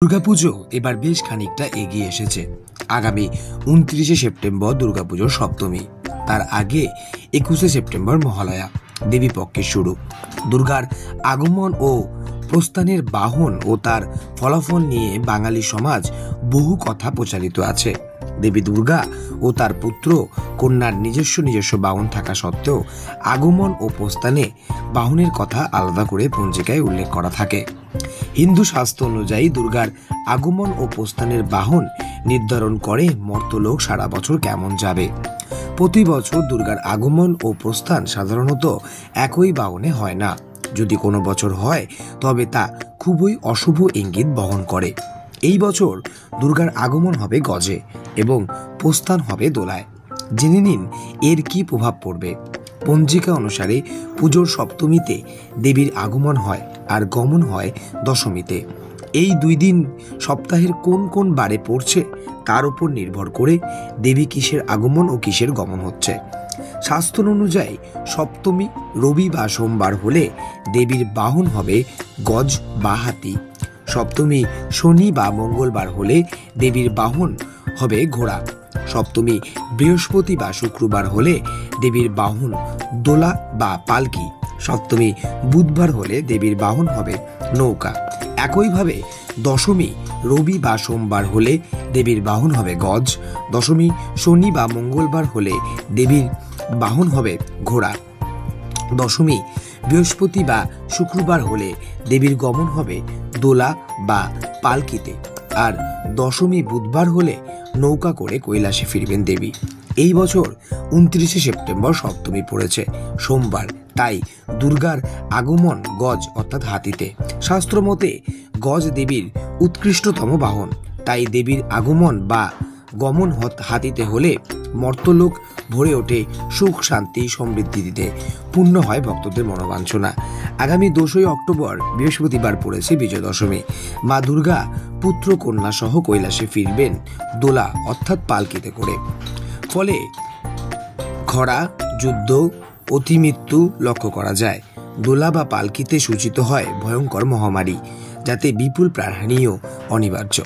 দুর্গাপুজো এবার বেশ খানিকটা এগিয়ে এসেছে। আগামী ২৯শে সেপ্টেম্বর দুর্গাপুজোর সপ্তমী, তার আগে ২১শে সেপ্টেম্বর মহালয়া, দেবী পক্ষের শুরু। দুর্গার আগমন ও প্রস্থানের বাহন ও তার ফলাফল নিয়ে বাঙালি সমাজ বহু কথা প্রচারিত আছে। দেবী দুর্গা ও তার পুত্র কন্যার নিজস্ব বাহন থাকা সত্ত্বেও আগমন ও প্রস্থানে বাহনের কথা আলাদা করে পঞ্জিকায় উল্লেখ করা থাকে। হিন্দু শাস্ত্র অনুযায়ী দুর্গার আগমন ও প্রস্থানের বাহন নির্ধারণ করে মর্তলোক সারা বছর কেমন যাবে। প্রতি বছর দুর্গার আগমন ও প্রস্থান সাধারণত একই বাহনে হয় না। যদি কোনো বছর হয় তবে তা খুবই অশুভ ইঙ্গিত বহন করে। এই বছর দুর্গার আগমন হবে গজে এবং প্রস্থান হবে দোলায়। জেনে নিন এর কি প্রভাব পড়বে। পঞ্জিকা অনুসারে পুজোর সপ্তমীতে দেবীর আগমন হয় আর গমন হয় দশমীতে। এই দুই দিন সপ্তাহের কোন কোন বারে পড়ছে তার উপর নির্ভর করে দেবী কিসের আগমন ও কিসের গমন হচ্ছে। শাস্ত্র অনুযায়ী সপ্তমী রবি বা সোমবার হলে দেবীর বাহন হবে গজ বা হাতি। সপ্তমী শনি বা মঙ্গলবার হলে দেবীর বাহন হবে ঘোড়া। সপ্তমী বৃহস্পতি বা শুক্রবার হলে দেবীর বাহন দোলা বা পালকি। সপ্তমী বুধবার হলে দেবীর বাহন হবে নৌকা। একইভাবে দশমী রবি বা সোমবার হলে দেবীর বাহন হবে গজ। দশমী শনি বা মঙ্গলবার হলে দেবীর বাহন হবে ঘোড়া। দশমী বৃহস্পতি বা শুক্রবার হলে দেবীর গমন হবে দোলা বা পালকিতে। আর দশমী বুধবার হলে নৌকা করে কৈলাসে ফিরবেন দেবী। এই বছর ২৯শে সেপ্টেম্বর সপ্তমী পড়েছে সোমবার, তাই দুর্গার আগমন গজ অর্থাৎ হাতিতে। শাস্ত্র মতে গজ দেবীর উৎকৃষ্টতম বাহন, তাই দেবীর আগমন বা গমন হাতিতে হলে মর্তলোক ভরে ওঠে সুখ শান্তি সমৃদ্ধিতে, পূর্ণ হয় ভক্তদের মনোবাঞ্ছনা। আগামী ২ই অক্টোবর বৃহস্পতিবার পড়েছে বিজয়া দশমী। মা দুর্গা পুত্র কন্যা সহ কৈলাসে ফিরবেন দোলা অর্থাৎ পালকিতে করে। ফলে খরা, যুদ্ধ, অতিমৃত্যু লক্ষ্য করা যায়। দোলা বা পালকিতে সূচিত হয় ভয়ঙ্কর মহামারী, যাতে বিপুল প্রাণহানিও অনিবার্য।